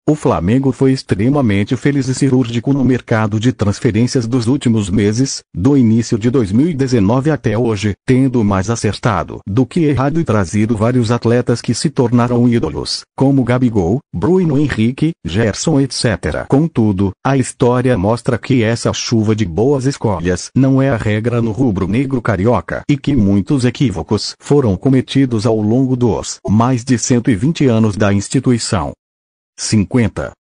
O Flamengo foi extremamente feliz e cirúrgico no mercado de transferências dos últimos meses, do início de 2019 até hoje, tendo mais acertado do que errado e trazido vários atletas que se tornaram ídolos, como Gabigol, Bruno Henrique, Gerson etc. Contudo, a história mostra que essa chuva de boas escolhas não é a regra no rubro-negro carioca e que muitos equívocos foram cometidos ao longo dos mais de 120 anos da instituição. 50.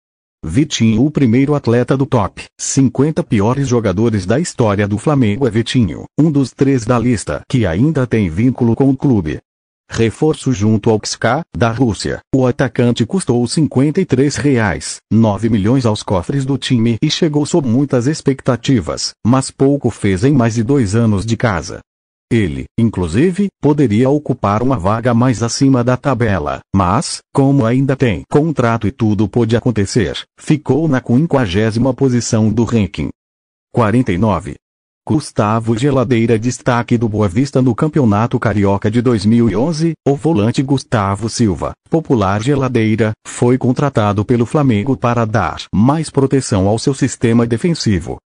Vitinho. O primeiro atleta do top 50 piores jogadores da história do Flamengo é Vitinho, um dos 3 da lista que ainda tem vínculo com o clube. Reforço junto ao CSKA, da Rússia, o atacante custou R$53, 9 milhões aos cofres do time e chegou sob muitas expectativas, mas pouco fez em mais de 2 anos de casa. Ele, inclusive, poderia ocupar uma vaga mais acima da tabela, mas, como ainda tem contrato e tudo pode acontecer, ficou na 50ª posição do ranking. 49. Gustavo Geladeira. Destaque do Boa Vista no Campeonato Carioca de 2011, o volante Gustavo Silva, popular Geladeira, foi contratado pelo Flamengo para dar mais proteção ao seu sistema defensivo.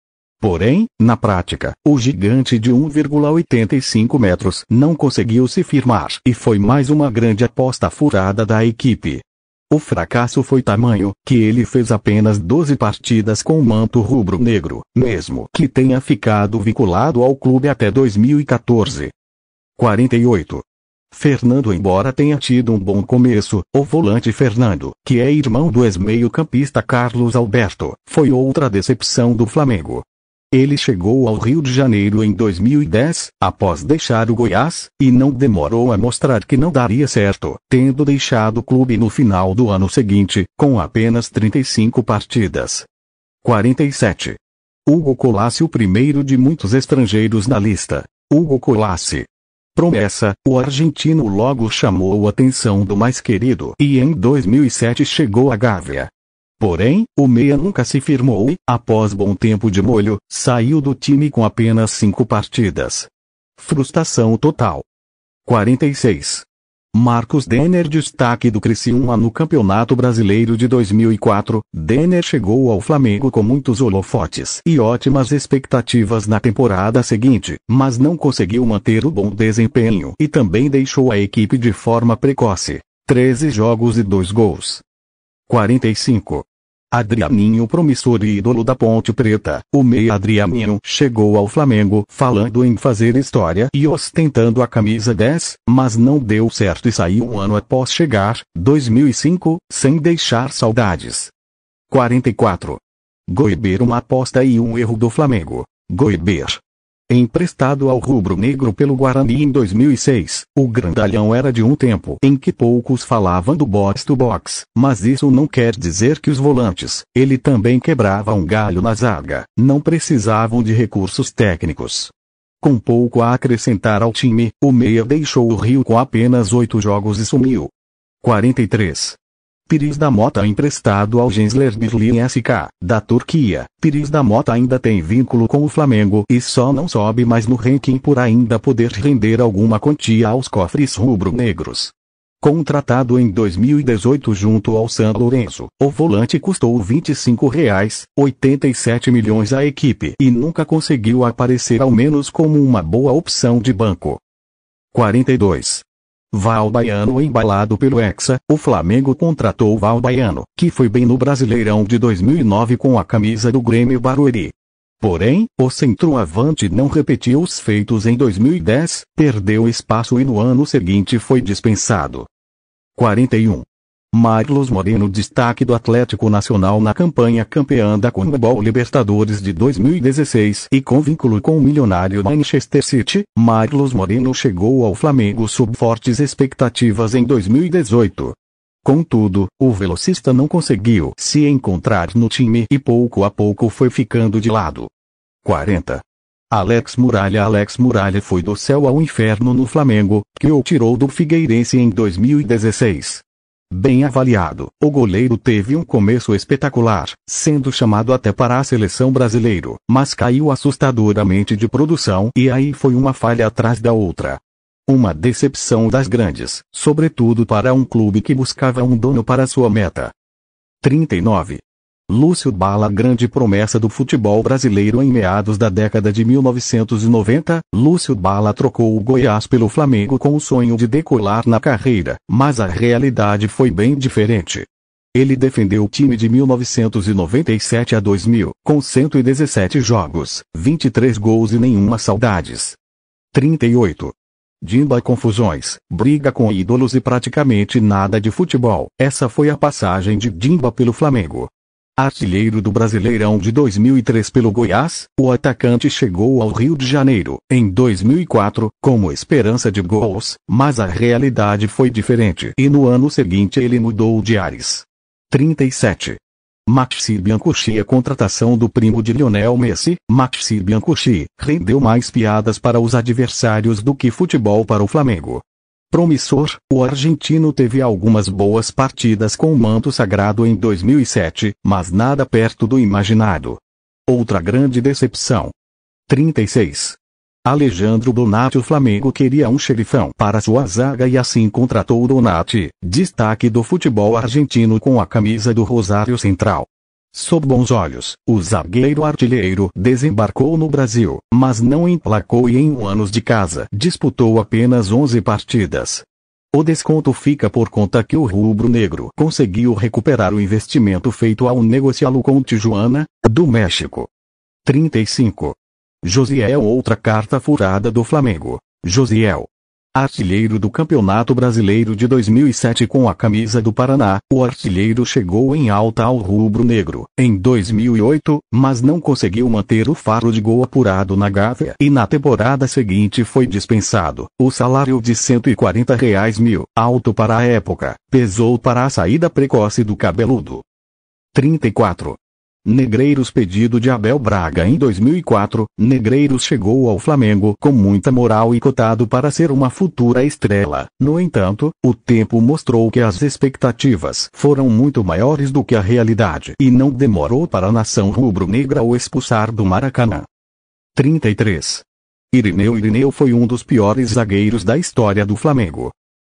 Porém, na prática, o gigante de 1,85 metros não conseguiu se firmar e foi mais uma grande aposta furada da equipe. O fracasso foi tamanho que ele fez apenas 12 partidas com o manto rubro-negro, mesmo que tenha ficado vinculado ao clube até 2014. 48. Fernando. Embora tenha tido um bom começo, o volante Fernando, que é irmão do ex-meio-campista Carlos Alberto, foi outra decepção do Flamengo. Ele chegou ao Rio de Janeiro em 2010, após deixar o Goiás, e não demorou a mostrar que não daria certo, tendo deixado o clube no final do ano seguinte, com apenas 35 partidas. 47. Hugo Colassi. O primeiro de muitos estrangeiros na lista. Hugo Colassi. Promessa, o argentino logo chamou a atenção do mais querido e em 2007 chegou à Gávea. Porém, o meia nunca se firmou e, após bom tempo de molho, saiu do time com apenas 5 partidas. Frustração total. 46. Marcos Denner. Destaque do Criciúma no Campeonato Brasileiro de 2004, Denner chegou ao Flamengo com muitos holofotes e ótimas expectativas na temporada seguinte, mas não conseguiu manter o bom desempenho e também deixou a equipe de forma precoce. 13 jogos e 2 gols. 45. Adrianinho. Promissor e ídolo da Ponte Preta, o meia Adrianinho chegou ao Flamengo falando em fazer história e ostentando a camisa 10, mas não deu certo e saiu um ano após chegar, 2005, sem deixar saudades. 44. Goiber. Uma aposta e um erro do Flamengo. Goiber. Emprestado ao rubro-negro pelo Guarani em 2006, o grandalhão era de um tempo em que poucos falavam do box-to-box, mas isso não quer dizer que os volantes, ele também quebrava um galho na zaga, não precisavam de recursos técnicos. Com pouco a acrescentar ao time, o meia deixou o Rio com apenas 8 jogos e sumiu. 43. Pires da Mota. Emprestado ao Gençlerbirliği SK, da Turquia, Pires da Mota ainda tem vínculo com o Flamengo e só não sobe mais no ranking por ainda poder render alguma quantia aos cofres rubro-negros. Contratado em 2018 junto ao San Lorenzo, o volante custou R$25, 87 milhões à equipe e nunca conseguiu aparecer ao menos como uma boa opção de banco. 42. Val Baiano. Embalado pelo Hexa, o Flamengo contratou Val Baiano, que foi bem no Brasileirão de 2009 com a camisa do Grêmio Barueri. Porém, o centroavante não repetiu os feitos em 2010, perdeu espaço e no ano seguinte foi dispensado. 41. Marlos Moreno. Destaque do Atlético Nacional na campanha campeã da Conmebol Libertadores de 2016 e com vínculo com o milionário Manchester City, Marlos Moreno chegou ao Flamengo sob fortes expectativas em 2018. Contudo, o velocista não conseguiu se encontrar no time e pouco a pouco foi ficando de lado. 40. Alex Muralha. Alex Muralha foi do céu ao inferno no Flamengo, que o tirou do Figueirense em 2016. Bem avaliado, o goleiro teve um começo espetacular, sendo chamado até para a seleção brasileira, mas caiu assustadoramente de produção e aí foi uma falha atrás da outra. Uma decepção das grandes, sobretudo para um clube que buscava um dono para sua meta. 39. Lúcio Bala, grande promessa do futebol brasileiro em meados da década de 1990, Lúcio Bala trocou o Goiás pelo Flamengo com o sonho de decolar na carreira, mas a realidade foi bem diferente. Ele defendeu o time de 1997 a 2000, com 117 jogos, 23 gols e nenhuma saudades. 38. Dimba, confusões, briga com ídolos e praticamente nada de futebol. Essa foi a passagem de Dimba pelo Flamengo. Artilheiro do Brasileirão de 2003 pelo Goiás, o atacante chegou ao Rio de Janeiro, em 2004, como esperança de gols, mas a realidade foi diferente e no ano seguinte ele mudou de ares. 37. Maxi Biancucci, a contratação do primo de Lionel Messi, Maxi Biancucci, rendeu mais piadas para os adversários do que futebol para o Flamengo. Promissor, o argentino teve algumas boas partidas com o manto sagrado em 2007, mas nada perto do imaginado. Outra grande decepção. 36. Alejandro Donati, o Flamengo queria um xerifão para sua zaga e assim contratou Donati, destaque do futebol argentino com a camisa do Rosário Central. Sob bons olhos, o zagueiro artilheiro desembarcou no Brasil, mas não emplacou e em 1 ano de casa disputou apenas 11 partidas. O desconto fica por conta que o rubro-negro conseguiu recuperar o investimento feito ao negociá-lo com Tijuana, do México. 35. Josiel, outra carta furada do Flamengo. Josiel, artilheiro do Campeonato Brasileiro de 2007 com a camisa do Paraná, o artilheiro chegou em alta ao rubro-negro em 2008, mas não conseguiu manter o faro de gol apurado na Gávea e na temporada seguinte foi dispensado. O salário de R$ 140 mil, alto para a época, pesou para a saída precoce do cabeludo. 34. Negreiros, pedido de Abel Braga em 2004, Negreiros chegou ao Flamengo com muita moral e cotado para ser uma futura estrela. No entanto, o tempo mostrou que as expectativas foram muito maiores do que a realidade e não demorou para a nação rubro-negra o expulsar do Maracanã. 33. Irineu foi um dos piores zagueiros da história do Flamengo.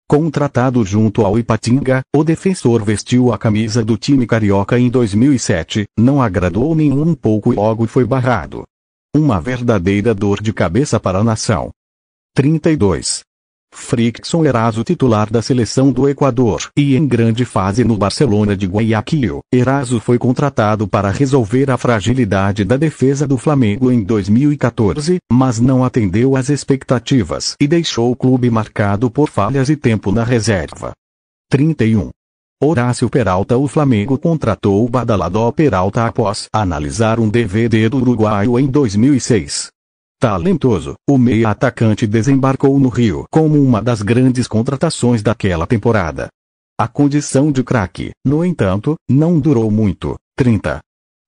Contratado junto ao Ipatinga, o defensor vestiu a camisa do time carioca em 2007, não agradou nem um pouco e logo foi barrado. Uma verdadeira dor de cabeça para a nação. 32. Frickson Eraso, titular da seleção do Equador e em grande fase no Barcelona de Guayaquil, Eraso foi contratado para resolver a fragilidade da defesa do Flamengo em 2014, mas não atendeu às expectativas e deixou o clube marcado por falhas e tempo na reserva. 31. Horácio Peralta, o Flamengo contratou o badalado Peralta após analisar um DVD do uruguaio em 2006. Talentoso, o meia-atacante desembarcou no Rio como uma das grandes contratações daquela temporada. A condição de craque, no entanto, não durou muito. 30.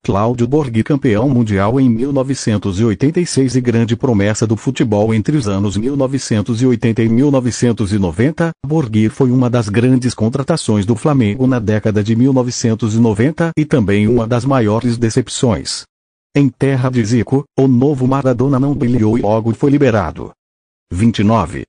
Cláudio Borghi, campeão mundial em 1986 e grande promessa do futebol entre os anos 1980 e 1990, Borghi foi uma das grandes contratações do Flamengo na década de 1990 e também uma das maiores decepções. Em terra de Zico, o novo Maradona não brilhou e logo foi liberado. 29.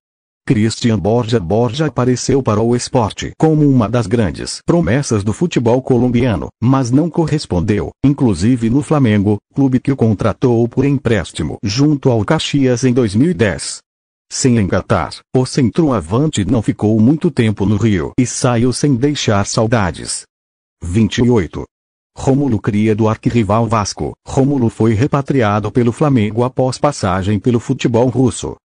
Christian Borja apareceu para o Sport como uma das grandes promessas do futebol colombiano, mas não correspondeu, inclusive no Flamengo, clube que o contratou por empréstimo junto ao Caxias em 2010. Sem engatar, o centroavante não ficou muito tempo no Rio e saiu sem deixar saudades. 28. Rômulo, cria do arquirrival Vasco. Rômulo foi repatriado pelo Flamengo após passagem pelo futebol russo.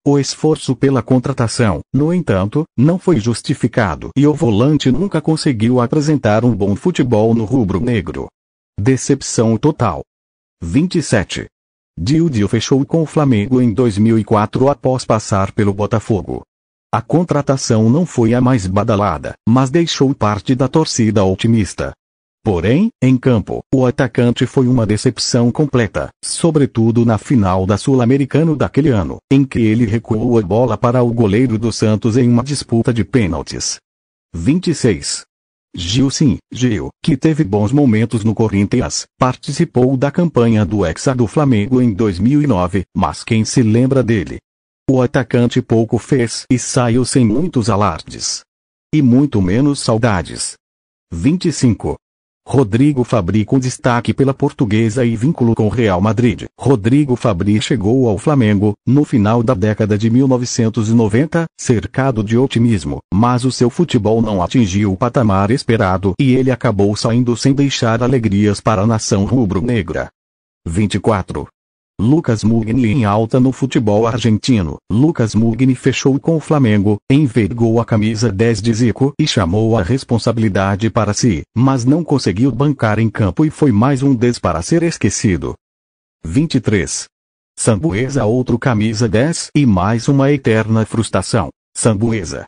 O esforço pela contratação, no entanto, não foi justificado e o volante nunca conseguiu apresentar um bom futebol no rubro-negro. Decepção total. 27. Dildil fechou com o Flamengo em 2004 após passar pelo Botafogo. A contratação não foi a mais badalada, mas deixou parte da torcida otimista. Porém, em campo, o atacante foi uma decepção completa, sobretudo na final da Sul-Americano daquele ano, em que ele recuou a bola para o goleiro do Santos em uma disputa de pênaltis. 26. Gil, que teve bons momentos no Corinthians, participou da campanha do Hexa do Flamengo em 2009, mas quem se lembra dele? O atacante pouco fez e saiu sem muitos alardes. E muito menos saudades. 25. Rodrigo Fabri com destaque pela Portuguesa e vínculo com o Real Madrid. Rodrigo Fabri chegou ao Flamengo, no final da década de 1990, cercado de otimismo, mas o seu futebol não atingiu o patamar esperado e ele acabou saindo sem deixar alegrias para a nação rubro-negra. 24. Lucas Mugni em alta no futebol argentino. Lucas Mugni fechou com o Flamengo, envergou a camisa 10 de Zico e chamou a responsabilidade para si, mas não conseguiu bancar em campo e foi mais um para ser esquecido. 23. Sambueza outro camisa 10 e mais uma eterna frustração. Sambueza.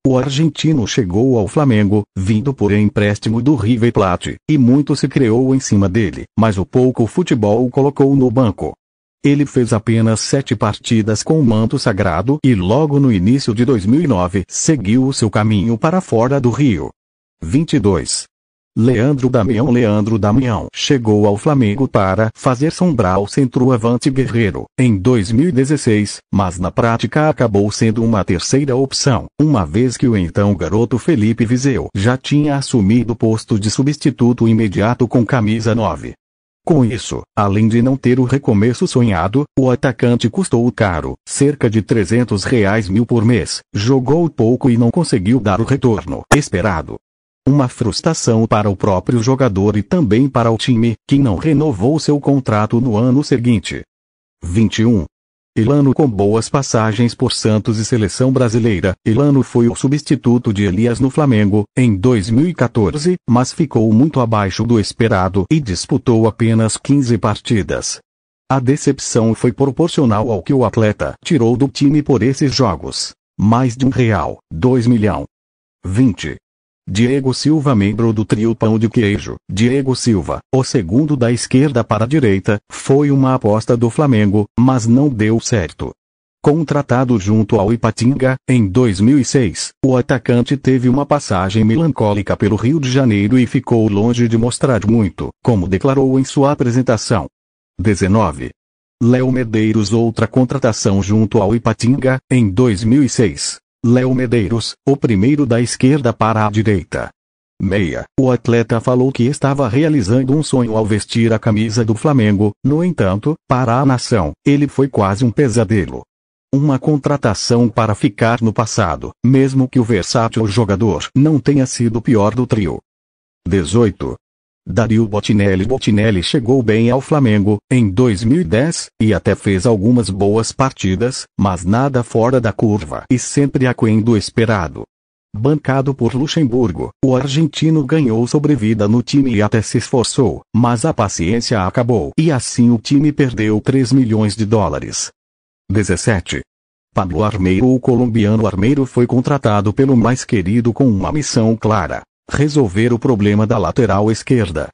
O argentino chegou ao Flamengo, vindo por empréstimo do River Plate, e muito se criou em cima dele, mas o pouco futebol o colocou no banco. Ele fez apenas 7 partidas com o manto sagrado e logo no início de 2009 seguiu o seu caminho para fora do Rio. 22. Leandro Damião chegou ao Flamengo para fazer sombrar o centroavante guerreiro em 2016, mas na prática acabou sendo uma terceira opção, uma vez que o então garoto Felipe Viseu já tinha assumido o posto de substituto imediato com camisa 9. Com isso, além de não ter o recomeço sonhado, o atacante custou caro, cerca de R$300 mil por mês, jogou pouco e não conseguiu dar o retorno esperado. Uma frustração para o próprio jogador e também para o time, que não renovou seu contrato no ano seguinte. 21. Elano com boas passagens por Santos e Seleção Brasileira. Elano foi o substituto de Elias no Flamengo, em 2014, mas ficou muito abaixo do esperado e disputou apenas 15 partidas. A decepção foi proporcional ao que o atleta tirou do time por esses jogos. Mais de R$2 milhão. 20. Diego Silva, membro do trio Pão de Queijo. Diego Silva, o segundo da esquerda para a direita, foi uma aposta do Flamengo, mas não deu certo. Contratado junto ao Ipatinga, em 2006, o atacante teve uma passagem melancólica pelo Rio de Janeiro e ficou longe de mostrar muito, como declarou em sua apresentação. 19. Léo Medeiros, outra contratação junto ao Ipatinga, em 2006. Léo Medeiros, o primeiro da esquerda para a direita. Meia. O atleta falou que estava realizando um sonho ao vestir a camisa do Flamengo, no entanto, para a nação, ele foi quase um pesadelo. Uma contratação para ficar no passado, mesmo que o versátil jogador não tenha sido o pior do trio. 18. Dario Bottinelli. Bottinelli chegou bem ao Flamengo, em 2010, e até fez algumas boas partidas, mas nada fora da curva e sempre aquém do esperado. Bancado por Luxemburgo, o argentino ganhou sobrevida no time e até se esforçou, mas a paciência acabou e assim o time perdeu US$3 milhões. 17. Pablo Armeiro. O colombiano Armeiro foi contratado pelo mais querido com uma missão clara: resolver o problema da lateral esquerda.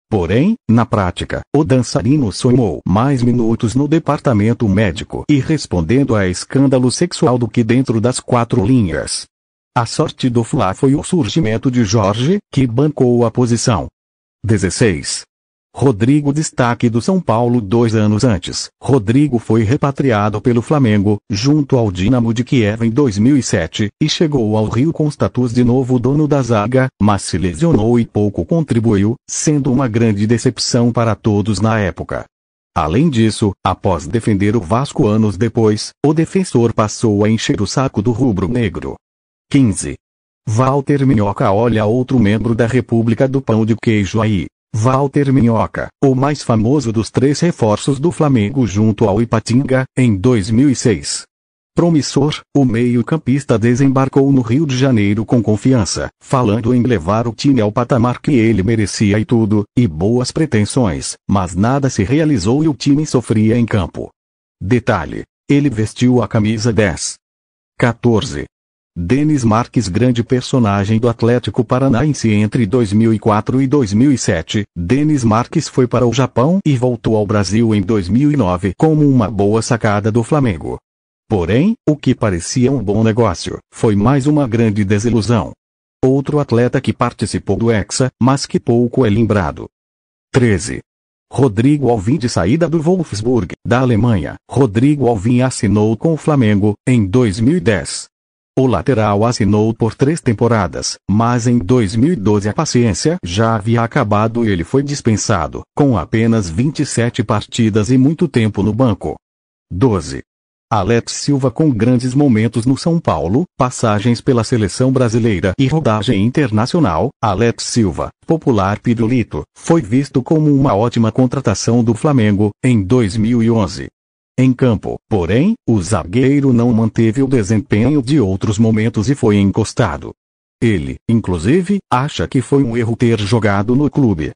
Porém, na prática, o dançarino sonhou mais minutos no departamento médico e respondendo a escândalo sexual do que dentro das 4 linhas. A sorte do Fla foi o surgimento de Jorge, que bancou a posição. 16. Rodrigo, destaque do São Paulo 2 anos antes. Rodrigo foi repatriado pelo Flamengo, junto ao Dinamo de Kiev em 2007, e chegou ao Rio com status de novo dono da zaga, mas se lesionou e pouco contribuiu, sendo uma grande decepção para todos na época. Além disso, após defender o Vasco anos depois, o defensor passou a encher o saco do rubro-negro. 15. Walter Minhoca. Olha outro membro da República do Pão de Queijo aí. Walter Minhoca, o mais famoso dos 3 reforços do Flamengo junto ao Ipatinga, em 2006. Promissor, o meio-campista desembarcou no Rio de Janeiro com confiança, falando em levar o time ao patamar que ele merecia e tudo, e boas pretensões, mas nada se realizou e o time sofria em campo. Detalhe: ele vestiu a camisa 10. 14. Denis Marques, grande personagem do Atlético Paranaense entre 2004 e 2007, Denis Marques foi para o Japão e voltou ao Brasil em 2009 como uma boa sacada do Flamengo. Porém, o que parecia um bom negócio, foi mais uma grande desilusão. Outro atleta que participou do Hexa, mas que pouco é lembrado. 13. Rodrigo Alvim, de saída do Wolfsburg, da Alemanha. Rodrigo Alvim assinou com o Flamengo, em 2010. O lateral assinou por 3 temporadas, mas em 2012 a paciência já havia acabado e ele foi dispensado, com apenas 27 partidas e muito tempo no banco. 12. Alex Silva com grandes momentos no São Paulo, passagens pela seleção brasileira e rodagem internacional. Alex Silva, popular Pirulito, foi visto como uma ótima contratação do Flamengo, em 2011. Em campo, porém, o zagueiro não manteve o desempenho de outros momentos e foi encostado. Ele, inclusive, acha que foi um erro ter jogado no clube.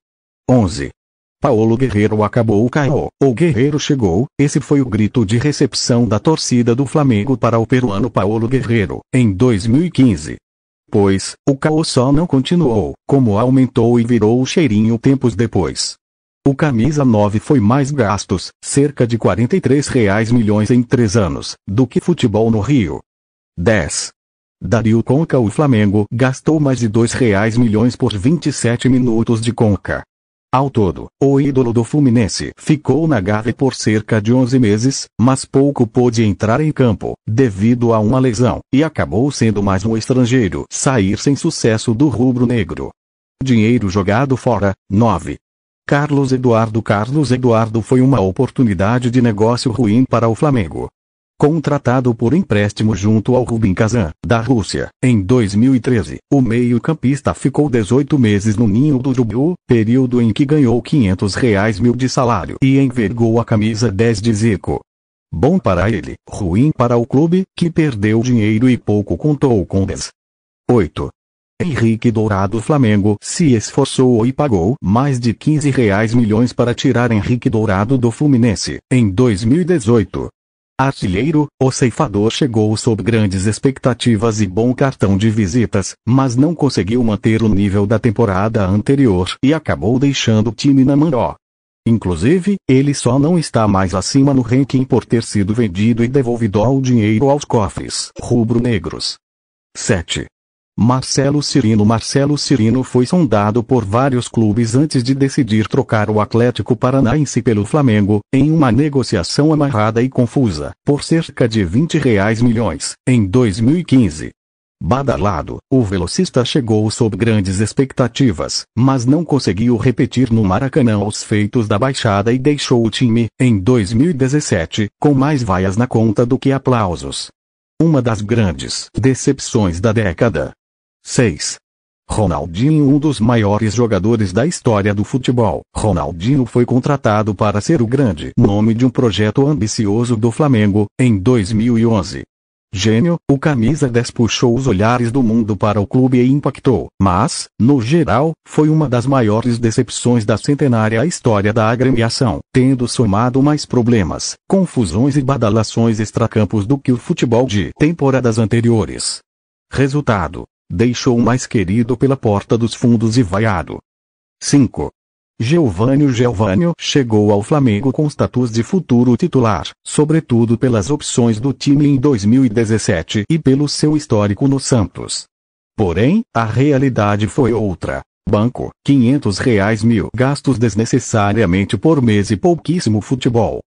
11. Paulo Guerreiro acabou o caô. O Guerreiro chegou, esse foi o grito de recepção da torcida do Flamengo para o peruano Paulo Guerreiro, em 2015. Pois, o caô só não continuou, como aumentou e virou o cheirinho tempos depois. O camisa 9 foi mais gastos, cerca de R$ 43 milhões em 3 anos, do que futebol no Rio. 10. Dario Conca. O Flamengo gastou mais de R$ 2 milhões por 27 minutos de Conca. Ao todo, o ídolo do Fluminense ficou na Gávea por cerca de 11 meses, mas pouco pôde entrar em campo, devido a uma lesão, e acabou sendo mais um estrangeiro sair sem sucesso do rubro-negro. Dinheiro jogado fora. 9. Carlos Eduardo. Carlos Eduardo foi uma oportunidade de negócio ruim para o Flamengo. Contratado por empréstimo junto ao Rubin Kazan, da Rússia, em 2013, o meio-campista ficou 18 meses no ninho do urubu, período em que ganhou R$ 500 mil de salário e envergou a camisa 10 de Zico. Bom para ele, ruim para o clube, que perdeu dinheiro e pouco contou com 10. 8. Henrique Dourado. Flamengo se esforçou e pagou mais de R$ 15 milhões para tirar Henrique Dourado do Fluminense, em 2018. Artilheiro, o ceifador chegou sob grandes expectativas e bom cartão de visitas, mas não conseguiu manter o nível da temporada anterior e acabou deixando o time na mão. Inclusive, ele só não está mais acima no ranking por ter sido vendido e devolvido o dinheiro aos cofres rubro-negros. 7. Marcelo Cirino. Marcelo Cirino foi sondado por vários clubes antes de decidir trocar o Atlético Paranaense pelo Flamengo, em uma negociação amarrada e confusa, por cerca de R$ 20 milhões, em 2015. Badalado, o velocista chegou sob grandes expectativas, mas não conseguiu repetir no Maracanã os feitos da Baixada e deixou o time, em 2017, com mais vaias na conta do que aplausos. Uma das grandes decepções da década. 6. Ronaldinho. Um dos maiores jogadores da história do futebol. Ronaldinho foi contratado para ser o grande nome de um projeto ambicioso do Flamengo, em 2011. Gênio, o camisa 10 puxou os olhares do mundo para o clube e impactou, mas, no geral, foi uma das maiores decepções da centenária história da agremiação, tendo somado mais problemas, confusões e badalações extracampos do que o futebol de temporadas anteriores. Resultado: deixou o mais querido pela porta dos fundos e vaiado. 5. Geovânio chegou ao Flamengo com status de futuro titular, sobretudo pelas opções do time em 2017 e pelo seu histórico no Santos. Porém, a realidade foi outra. Banco, R$ 500 mil gastos desnecessariamente por mês e pouquíssimo futebol.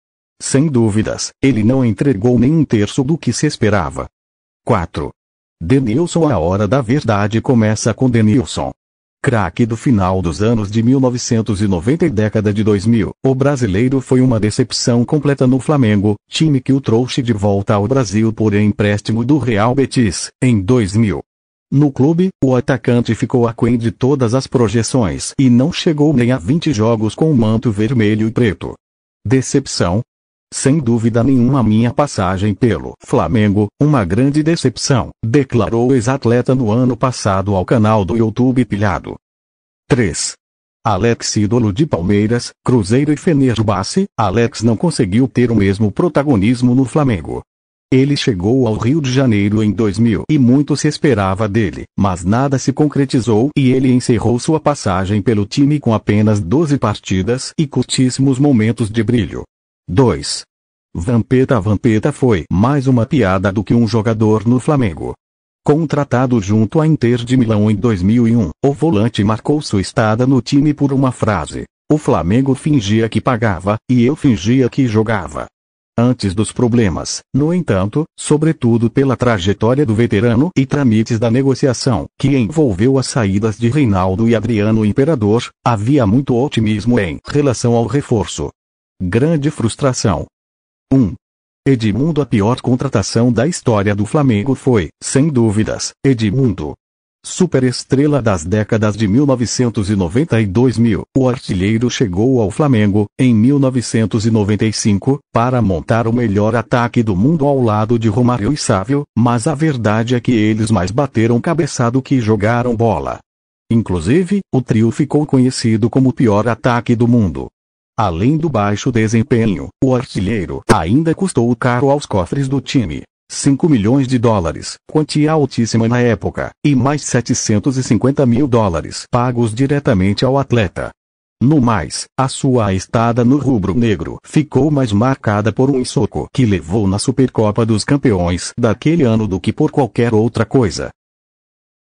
Sem dúvidas, ele não entregou nem um terço do que se esperava. 4. Denilson. A hora da verdade começa com Denilson. Craque do final dos anos de 1990 e década de 2000, o brasileiro foi uma decepção completa no Flamengo, time que o trouxe de volta ao Brasil por empréstimo do Real Betis, em 2000. No clube, o atacante ficou aquém de todas as projeções e não chegou nem a 20 jogos com o manto vermelho e preto. Decepção? Sem dúvida nenhuma, minha passagem pelo Flamengo, uma grande decepção, declarou o ex-atleta no ano passado ao canal do YouTube Pilhado. 3. Alex. Ídolo de Palmeiras, Cruzeiro e Fenerbahçe, Alex não conseguiu ter o mesmo protagonismo no Flamengo. Ele chegou ao Rio de Janeiro em 2000 e muito se esperava dele, mas nada se concretizou e ele encerrou sua passagem pelo time com apenas 12 partidas e curtíssimos momentos de brilho. 2. Vampeta. Vampeta foi mais uma piada do que um jogador no Flamengo. Contratado junto à Inter de Milão em 2001, o volante marcou sua estada no time por uma frase: "O Flamengo fingia que pagava, e eu fingia que jogava". antes dos problemas. No entanto, sobretudo pela trajetória do veterano e trâmites da negociação, que envolveu as saídas de Reinaldo e Adriano Imperador, havia muito otimismo em relação ao reforço. Grande frustração. 1. Edmundo. A pior contratação da história do Flamengo foi, sem dúvidas, Edmundo. Superestrela das décadas de 1990 e 2000, o artilheiro chegou ao Flamengo, em 1995, para montar o melhor ataque do mundo ao lado de Romário e Sávio, mas a verdade é que eles mais bateram cabeça do que jogaram bola. Inclusive, o trio ficou conhecido como o pior ataque do mundo. Além do baixo desempenho, o artilheiro ainda custou caro aos cofres do time. 5 milhões de dólares, quantia altíssima na época, e mais 750 mil dólares pagos diretamente ao atleta. No mais, a sua estada no rubro-negro ficou mais marcada por um soco que levou na Supercopa dos Campeões daquele ano do que por qualquer outra coisa.